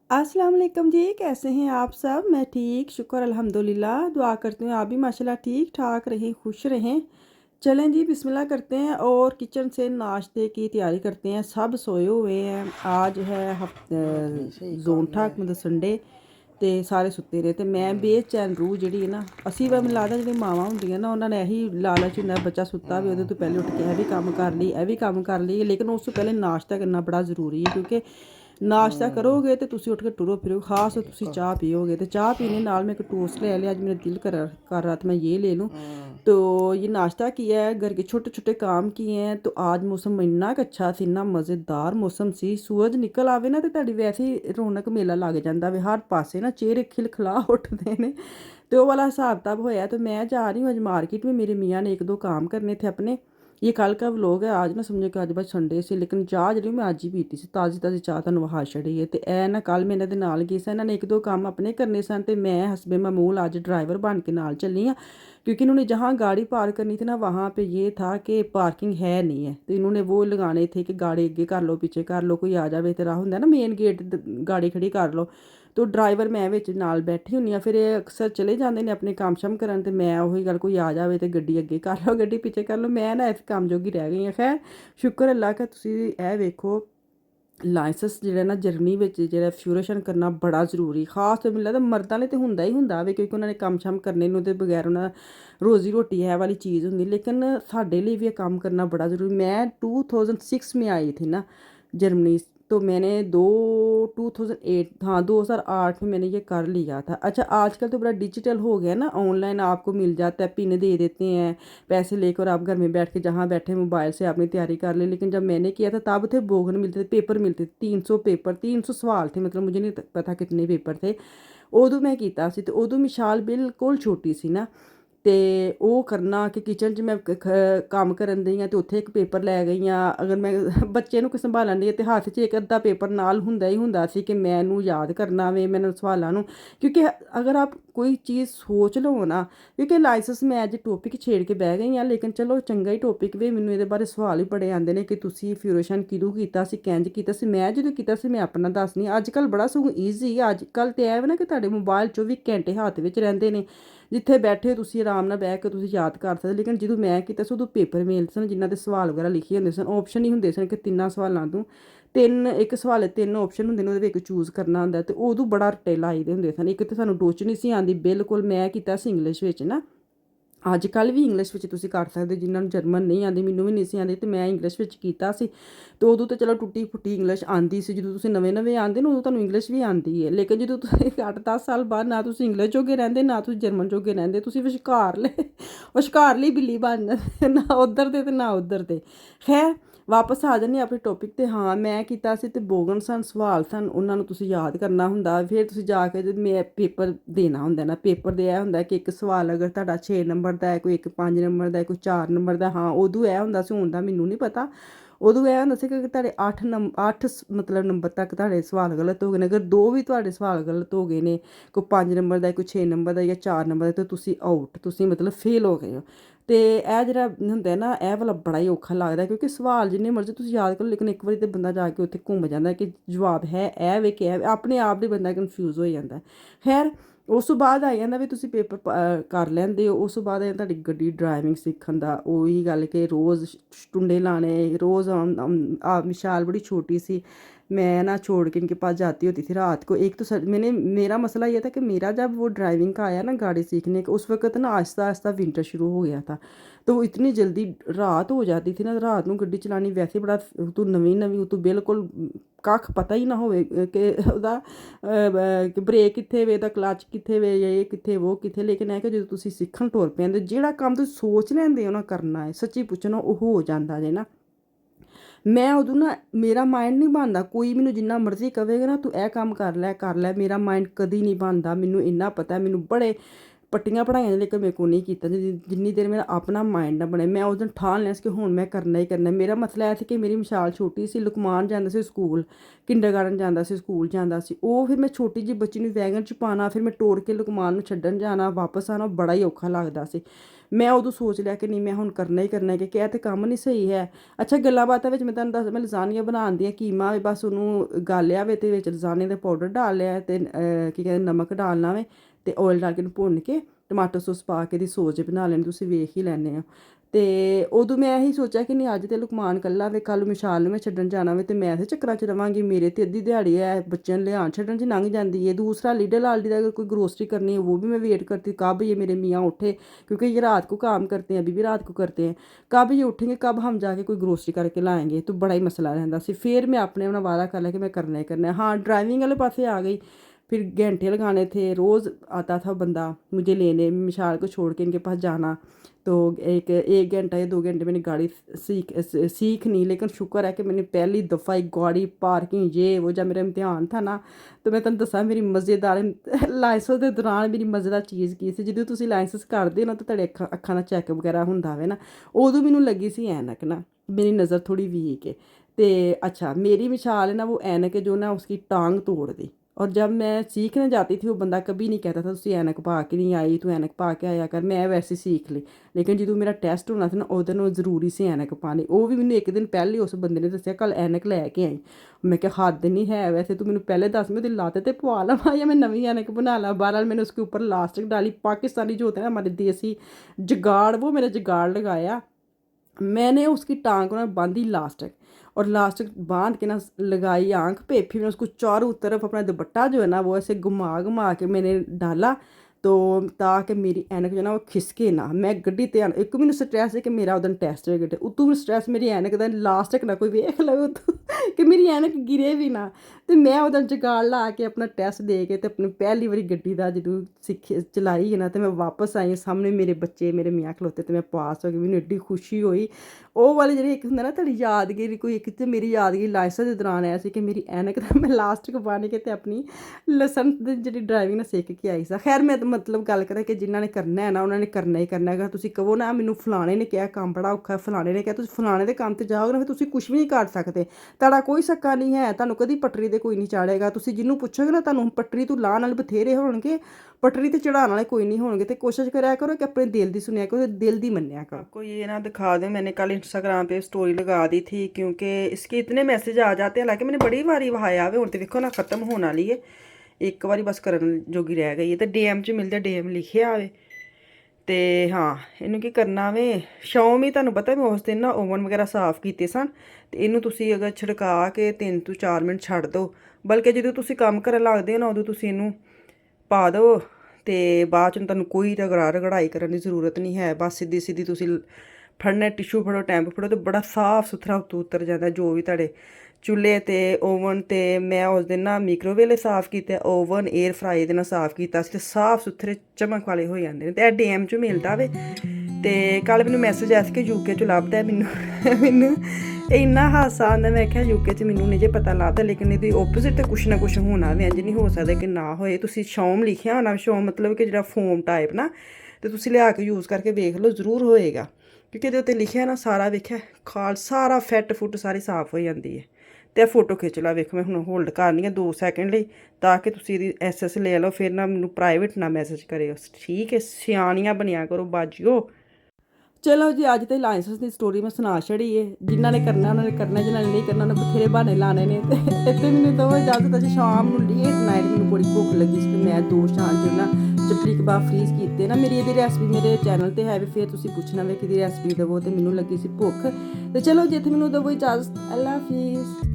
अस्सलाम वालेकुम जी, कैसे हैं आप सब? मैं ठीक, शुक्र अल्हम्दुलिल्लाह। दुआ करती हूँ आप भी माशाल्लाह ठीक-ठाक रहें, खुश रहें। चलें जी बिस्मिल्लाह करते हैं और किचन से नाश्ते की तैयारी करते हैं। सब सोए हुए हैं। आज है ज़ोंठा मतलब संडे ਤੇ ਸਾਰੇ ਸੁੱਤੇ ਰਹੇ ਤੇ ਮੈਂ ਬੇਚੈਨ ਰੂਹ ਜਿਹੜੀ ਹੈ ਨਾ ਅਸੀਂ ਵਾ ਮੈਨੂੰ ਲੱਗਦਾ ਜਿਹੜੀ ਮਾਵਾਂ ਹੁੰਦੀਆਂ ਨਾ ਉਹਨਾਂ ਨੇ ਇਹੀ ਲਾਲਚ ਹੁੰਦਾ ਬੱਚਾ ਸੁੱਤਾ ਵੀ ਉਹਦੇ ਤੋਂ ਪਹਿਲੇ ਉੱਠ ਕੇ ਇਹ ਵੀ ਕੰਮ ਕਰ ਲਈ ਇਹ ਵੀ ਕੰਮ ਕਰ ਲਈ ਲੇਕਿਨ ਉਸ ਤੋਂ ਪਹਿਲੇ ਨਾਸ਼ਤਾ ਕਰਨਾ ਬੜਾ ਜ਼ਰੂਰੀ ਹੈ ਕਿਉਂਕਿ नाश्ता करोगे तो तुसी उठ के टुरो फिरो खास तुसी चाह पियोगे तो चाह पीने नाल मैं एक टोस्ट ले लिया। आज मेरा दिल कर रहा था मैं ये ले लूँ तो ये नाश्ता किया है। घर के छोटे छोटे काम किए हैं। तो आज मौसम इन्ना अच्छा सी, इन्ना मज़ेदार मौसम सी। सूरज निकल आवे ना तो तुहाडी वैसे ही रौनक मेला लग जाता वे हर पासे ना चेहरे खिलखिला उठते हैं। तो वो वाला हिसाब किताब होया। तो मैं जा रही हूँ आज मार्केट में, मेरे मियाँ ने एक दो काम करने थे अपने। ये कल का व्लॉग है। आज ना समझो कि आज बस संडे से लेकिन चाह जी मैं अज ही पीती सी, ताज़ी ताज़ी चाह तुहानूं वहा छड़ी है। तो यह ना कल मैं इन्हां दे नाल गई सी, इन्हां ने एक दो काम अपने करने सन तो मैं हसबे मामूल आज ड्राइवर बन के नाल चली हाँ क्योंकि इन्होंने जहाँ गाड़ी पार्क करनी थी ना वहाँ पे ये था कि पार्किंग है नहीं है। तो इन्होंने वो लगाने थे कि गाड़ी अगे कर लो पीछे कर लो, कोई आ जाए तो राह होंगे ना मेन गेट गाड़ी खड़ी कर लो। तो ड्राइवर मैं विच नाल बैठी हुंदी हाँ। फिर अक्सर चले जाते हैं अपने काम शम करन ते मैं उही गल कोई आ जाए तो गड्डी अगे कर लो गड्डी पीछे कर लो, मैं ना इस काम जोगी रह गई हाँ। खैर शुक्र अल्लाह का तुसी ए वेखो लाइसेंस जो ना जर्नी में जो फ्यूरेशन करना बड़ा जरूरी खास तो मिलता मर्दा ने तो होंगे ही होंगे वे क्योंकि उन्होंने काम शम करने तो बगैर उन्होंने रोज़ी रोटी है वाली चीज़ होंगी लेकिन साढ़े लिए भी काम करना बड़ा ज़रूरी। मैं 2006 में आई थी ना जर्मनी। तो मैंने 2008 हाँ 2008 में मैंने ये कर लिया था। अच्छा आजकल तो बड़ा डिजिटल हो गया ना, ऑनलाइन आपको मिल जाता है, पिन दे देते हैं, पैसे लेकर आप घर में बैठ के जहाँ बैठे मोबाइल से आपने तैयारी कर ली। लेकिन जब मैंने किया था तब थे बोगन मिलते थे, पेपर मिलते थे, 300 पेपर 300 सवाल थे, मतलब मुझे नहीं पता कितने पेपर थे। उदों मैं किया सी तो उदों मिसाल बिल्कुल छोटी सी ना। तो वो करना कि किचन च मैं काम करन दी हाँ तो उत्थे एक पेपर लै गई हाँ। अगर मैं बच्चे नूं संभालन दी तो हत्थ च एक अद्धा पेपर नाल हुंदा ही हुंदा सी कि मैं इनू याद करना वे मैंने सवालों नूं। क्योंकि अगर आप कोई चीज़ सोच लो ना, क्योंकि लाइसेंस मैं अज टॉपिक छेड़ के बह गई हाँ लेकिन चलो चंगा ही टॉपिक वे मैनूं इहदे बारे सवाल भी बड़े आंदे ने कि तुसीं फ्यूरेशन किदों कीता सी, किंज कीता सी। मैं जदों कीता सी मैं अपना दसनी। अजकल बड़ा सगों ईजी अजकल तो है ना कि तुहाडे मोबाइल 24 घंटे हत्थ विच रहिंदे ने, जिथे बैठे तुसीं आराम नाल बह के तुसीं याद कर सकदे। लेकिन जदों मैं कीता सी उदों पेपर मिलदे सन जिन्हां दे सवाल वगैरह लिखे हुंदे सन, ऑप्शन ही हुंदे सन कि 3 सवालां तों एक सवाल 3 ऑप्शन हुंदे ने, ओहदे विच चूज़ करना हुंदा। ते उदों बड़ा रट्टे लाई दे हुंदे सन। इक ते सानूं टोच नहीं सी आंदी बिल्कुल। मैं कीता सी इंग्लिश विच ना, अजकल भी इंग्लिश विच तुसीं कर सकदे जिन्हां नूं जर्मन नहीं आंदी, मैनूं भी नहीं सी आंदी ते मैं इंग्लिश विच कीता सी। तो उदों तो चलो टुट्टी फुट्टी इंग्लिश आंदी सी, जदों तुसीं नवें नवें आंदे ना उदों तुहानूं इंग्लिश भी आंदी है। लेकिन जदों तुसीं 8-10 साल बाद ना तुसीं इंग्लिश जोगे रहिंदे ना तुसीं जर्मन जोगे रहिंदे, तुसीं विचकारली बिल्ली बन जांदे, ना उद्धर दे ते ना उद्धर दे। खैर वापस आ जाने अपने टॉपिक ते। हाँ मैं कीता सी ते बोगन सन सवाल सन, उन्हां नूं तुसीं याद करना हुंदा। फिर तुसीं जाके ते मैं पेपर देना हुंदा ना, पेपर दे ए हुंदा कि एक सवाल अगर तुहाडा 6 नंबर दा है, कोई एक 5 नंबर दा है, कोई 4 नंबर दा। हाँ उदों ए हुंदा सी, हुण दा मैनूं नहीं पता। उदों ए हुंदा सी कि तुहाडे 8 मतलब नंबर तक तुहाडे सवाल गलत हो गए ने। अगर 2 भी तुहाडे सवाल गलत हो गए ने, कोई 5 नंबर दा, कोई 6 नंबर दा या 4 नंबर दा, ते तुसीं आउट, तुसीं मतलब फेल हो गए हो। तो यह जेह्ड़ा हुंदा ना यह वाला बड़ा ही औखा लगदा क्योंकि सवाल जिन्ने मर्जी तुसीं याद करो लेकिन एक बारी ते बंदा जाके उत्थे घुम जांदा कि जवाब है ए वे कि ऐ अपने आप ही बंदा कन्फ्यूज़ हो जांदा। खैर उस तो बाद आई जांदा भी तुसीं पेपर कर लैंदे हो। उस तो बाद आई तुहाडी गड्डी ड्राइविंग सिक्खण दा ओही गल कि रोज़ टुंडे लाने, रोज़ मिसाल बड़ी छोटी सी, मैं ना छोड़ के इनके पास जाती होती थी रात को। एक तो मैंने मेरा मसला ये था कि मेरा जब वो ड्राइविंग का आया ना गाड़ी सीखने का, उस वक़्त ना आहिस्ता आहिस्ता विंटर शुरू हो गया था। तो वो इतनी जल्दी रात हो जाती थी ना, रात में गड्डी चलानी वैसे बड़ा तू नवीं नवीं तू बिल्कुल कख पता ही ना होवे कि ओहदा कि ब्रेक कित्थे वे, दा क्लच कित्थे वे, ये कित्थे वो कित्थे। लेकिन है कि जो तुसीं सीखण तुर पैंदे जेह्ड़ा कम्म तुसीं सोच लैंदे हो ना करना है, सच्ची पुच्छो ओह हो जांदा जे ना। मैं उदों ना मेरा माइंड नहीं बनदा, कोई मैनूं जिन्ना मर्जी कवेगा ना तू ए कम्म कर लै, मेरा माइंड कदी नहीं बनदा। मैनूं इन्ना पता है, मैनूं बड़े पट्टियां पढ़ाइयां लेकिन मेरे कोल नहीं कीता जिन्नी देर मेरा अपना माइंड ना बने। मैं उस दिन ठान लिया कि हुण मैं करना ही करना। मेरा मसला ऐ कि मेरी मिसाल छोटी सी, लुकमान जांदा सी स्कूल, किंडरगार्टन जांदा सी, स्कूल जांदा सी। ओह फिर मैं छोटी जी बच्ची नूं वैगन च पाना, फिर मैं टोर के लुकमान नूं छड्डण जाना, वापस आना, बड़ा ही औखा लगदा सी। ਮੈਂ ਉਦੋਂ ਸੋਚ ਲਿਆ ਕਿ ਨਹੀਂ ਮੈਂ ਹੁਣ ਕਰਨਾ ਹੀ ਕਰਨਾ, ਕਿ ਇਹ ਤਾਂ ਕੰਮ ਨਹੀਂ ਸਹੀ ਹੈ। ਅੱਛਾ ਗੱਲਾਂ ਬਾਤਾਂ ਵਿੱਚ ਮੈਂ ਤੁਹਾਨੂੰ ਦੱਸ, ਮੈਂ ਲਜ਼ਾਨੀਆਂ ਬਣਾਉਣ ਦੀਆਂ, ਕੀਮਾ ਵੇ ਬਸ ਉਹਨੂੰ ਗਾਲਿਆ ਵੇ ਤੇ ਵਿੱਚ ਲਜ਼ਾਨੇ ਦਾ ਪਾਊਡਰ ਡਾਲ ਲਿਆ ਤੇ ਕੀ ਕਹਿੰਦੇ ਨਮਕ ਡਾਲਣਾ ਵੇ ਤੇ ਆਇਲ ਡਾਲ ਕੇ ਉਹਨੂੰ ਭੁੰਨ ਕੇ ਟਮਾਟੋ ਸੌਸ ਪਾ ਕੇ ਦੀ ਸੌਸ ਬਣਾ ਲੈਣੀ, ਤੁਸੀਂ ਵੇਖ ਹੀ ਲੈਂਦੇ ਹੋ। ਤੇ ਉਦੋਂ ਮੈਂ ਇਹੀ ਸੋਚਿਆ ਕਿ ਨਹੀਂ ਅੱਜ ਤੇ ਲੁਕਮਾਨ ਕੱਲਾ ਵੇ, ਕੱਲ ਵਿਸ਼ਾਲ ਨੂੰ ਮੈਂ ਛੱਡਣ ਜਾਣਾ ਵੇ ਤੇ ਮੈਂ ਤੇ ਚੱਕਰਾਂ 'ਚ ਰਵਾਂਗੀ, ਮੇਰੇ ਤੇ ਅੱਧੀ ਦਿਹਾੜੀ ਹੈ ਬੱਚਿਆਂ ਨੂੰ ਲਿਆਉਣ ਛੱਡਣ 'ਚ ਲੰਘ ਜਾਂਦੀ ਹੈ। ਦੂਸਰਾ लीडर आल्डी ਦਾ अगर कोई ग्रोसरी करनी है वो भी मैं वेट करती हूँ कब ये मेरे मियाँ उठे, क्योंकि ये रात को काम करते हैं, अभी भी रात को करते हैं, कब ये उठेंगे कब हम जाके कोई ग्रोसरी करके लाएंगे, तो बड़ा ही मसला रहता सी। फिर मैं अपने अपना वादा कर लिया कि मैं करना ही करना है। हाँ ड्राइविंग वाले पासे आ गई, फिर घंटे लगाने थे, रोज़ आता था बंदा मुझे लेने, मिशाल को छोड़ के इनके पास जाना, तो एक घंटा या 2 घंटे मैंने गाड़ी सीख नहीं, लेकिन शुक्र है कि मैंने पहली दफ़ा एक गाड़ी पार्किंग ये वो, जब मेरा इम्तिहान था ना, तो मैं तुहानूं दसा मेरी मज़ेदार लाइसेंस के दौरान मेरी मज़ेदार चीज़ की सी, ਜਦੋਂ ਤੁਸੀਂ ਲਾਇਸੈਂਸ ਕਰਦੇ ਹੋ ਨਾ ਤਾਂ ਤੁਹਾਡੇ ਅੱਖਾਂ ਦਾ ਚੈੱਕ ਵਗੈਰਾ ਹੁੰਦਾ ਵੇ ਨਾ, ਉਦੋਂ ਮੈਨੂੰ ਲੱਗੀ ਸੀ ਐਨਕ ना, मेरी नज़र थोड़ी वीक है। तो अच्छा मेरी मिसाल है ना वो ऐनक है जो ना उसकी टांग तोड़ दी। और जब मैं सीखने जाती थी वो बंदा कभी नहीं कहता था तुसी ऐनक पा के नहीं आई, तू ऐनक पा के आया कर, मैं वैसे सीख ली। लेकिन जो मेरा टैसट होना था ना उस दिन जरूरी से ऐनक पानी, वो भी मैंने एक दिन पहले उस बंदे ने दसिया कल ऐनक लैके आई। मैं क्या हद नहीं है, वैसे तू मैंने पहले दस, मैं लाते तो पवा लवा या मैं नवी ऐनक बना ला। बहरहाल मैंने उसके ऊपर लास्टिक डाली, पाकिस्तानी जो होता है ना हमारे देसी जुगाड़, वो मेरा जुगाड़ लगाया। मैंने उसकी टांग को ना बांधी लास्टिक, और लास्टिक बांध के ना लगाई आंख पे, फिर मैं उसको चारों तरफ अपना दुपट्टा जो है ना वो ऐसे घुमा घुमा के मैंने डाला, तो ताकि मेरी ऐनक जो ना वो खिसके ना। मैं गड्डी ते एक मैंने स्ट्रैस है कि मेरा उदन टैसट है गड्डी उतों स्ट्रैस मेरी ऐनक का लास्टिक ना कोई वेख लवे उतों कि मेरी ऐनक गिरे भी ना। तो मैं उदन जुगाड़ ला के अपना टैसट दे के ते अपनी पहली बारी गड्डी का जो सीखी चलाई है ना, तो मैं वापस आई, सामने मेरे बच्चे मेरे मियाँ खलोते, तो मैं पास हो गई, मैंने एड्डी खुशी हुई। ਉਹ ਵਾਲੀ ਜਿਹੜੀ ਇੱਕ ਹੁੰਦਾ ਨਾ ਤੁਹਾਡੀ ਯਾਦਗਿਰੀ, ਕੋਈ ਇੱਕ ਤੇ ਮੇਰੀ ਯਾਦਗਿਰੀ ਲਾਇਸੈਂਸ ਦੇ ਦੌਰਾਨ ਆਇਆ ਸੀ ਕਿ ਮੇਰੀ ਐਨਕ ਦਾ ਮੈਂ ਲਾਸਟਿਕ ਬੰਨ੍ਹ ਕੇ ਤੇ ਆਪਣੀ ਲਾਇਸੈਂਸ ਦੀ ਜਿਹੜੀ ਡਰਾਈਵਿੰਗ ਨਾ ਸਿੱਖ ਕੇ ਆਈ ਸਾਂ। ਖੈਰ ਮੈਂ ਤਾਂ ਮਤਲਬ ਗੱਲ ਕਰਾਂ ਕਿ ਜਿਨ੍ਹਾਂ ਨੇ ਕਰਨਾ ਹੈ ਨਾ ਉਹਨਾਂ ਨੇ ਕਰਨਾ ਹੀ ਕਰਨਾ ਹੈਗਾ। ਤੁਸੀਂ ਕਹੋ ਨਾ ਮੈਨੂੰ ਫਲਾਣੇ ਨੇ ਕਿਹਾ ਕੰਮ ਬੜਾ ਔਖਾ, ਫਲਾਣੇ ਨੇ ਕਿਹਾ, ਤੁਸੀਂ ਫਲਾਣੇ ਦੇ ਕੰਮ 'ਤੇ ਜਾਓਗੇ ਨਾ ਫਿਰ ਤੁਸੀਂ ਕੁਛ ਵੀ ਨਹੀਂ ਕਰ ਸਕਦੇ। ਤੁਹਾਡਾ ਕੋਈ ਸੱਕਾ ਨਹੀਂ ਹੈ, ਤੁਹਾਨੂੰ ਕਦੀ ਪਟਰੀ 'ਤੇ ਕੋਈ ਨਹੀਂ ਚਾੜੇਗਾ। ਤੁਸੀਂ ਜਿਹਨੂੰ ਪੁੱਛੋਗੇ ਨਾ ਤੁਹਾਨੂੰ ਪਟਰੀ ਤੋਂ ਲਾਹਣ ਵਾਲੇ ਬਥੇਰੇ ਹੋਣਗੇ, पटरी ते चढ़ाने वाले कोई नहीं होंगे। तो कोशिश करा करो कि अपने दिल की सुनिया करो, दिल की मन्निया करो। आपको ये ना दिखा दें, मैंने कल इंस्टाग्राम पे स्टोरी लगा दी थी क्योंकि इसके इतने मैसेज आ जाते हैं। हालांकि मैंने बड़ी बारी वहाया हुए, हुण तो देखो ना ख़त्म होने वाली है, एक बारी बस करन जोगी रह गई है। तो DM च मिलता, DM लिखे आवे। तो हाँ इनू की करना वे, शाम ही तुहानूं पता मैं उस दिन ना ओवन वगैरह साफ़ किए सन, तो इनू तुसी अगर छिड़का के 3 ਤੋਂ 4 मिनट छड्ड दो, बल्कि जो तुसी काम करन लगदे हो ना उदों तुसी इनू पा दो, तो बाद च तुहानूं कोई रगड़ाई करने की जरूरत नहीं है। बस सीधी सीधी तुसी फड़ना, टिशू फड़ो, टैंप फड़ो, तो बड़ा साफ सुथरा उतर जाता जो भी तुहाडे चूल्हे ते ओवन। तो मैं उस दिन ना माइक्रोवेव साफ़ किया, ओवन एयर फ्राई दे नाल साफ़ किया, तो साफ सुथरे चमक वाले हो जाते हैं। तो यह DM चों मिलता वे। तो कल मैनूं मैसेज आया कि UK चों लभदा मैनूं इन्ना हासा आंदा, मैं क्या UK च मैनूं नहीं जे पता लगदा, लेकिन इहदी ओपोजिट तो कुछ ना कुछ होना वे, इंज नहीं हो सकदा कि ना होए। तुसीं शौम लिखिया होना, शौम मतलब कि जिहड़ा फोम टाइप ना, तो तुसीं लिया के यूज़ करके वेख लो, जरूर होएगा। क्योंकि इहदे उत्ते लिखिया ना सारा वेखिया खाल सारा फैट फुट सारी साफ हो जाती है। तो फोटो खिंच ला, वेखो मैं हुण होल्ड करनी है 2 सैकेंड लई, ताकि तुसीं इहदी SS ले लो, फिर ना मैनूं प्राइवेट ना मैसेज करियो, ठीक है। सियाणियां बनिया करो बाजियो। चलो जी अज तो लाइसेंस की स्टोरी मैं सुना छड़ी है, जिन्होंने करना उन्होंने करना, जिन्होंने नहीं करना उन्होंने बथेरे बहाने लाने ने। इतने मैंने दो इजाजत अज शाम को लेट नाइट मैंने बड़ी भुख लगी सी, मैं 2 शाम जो ना चपली कबाब फ्रीज किए ना। मेरी ये रेसिपी मेरे चैनल पर है, फिर तुम पूछना वे कि रेसिपी दवो, तो मैनू लगी सी भुख। तो चलो जी इतने मैनू दवो इजाजत, अल्लाह हाफिज़।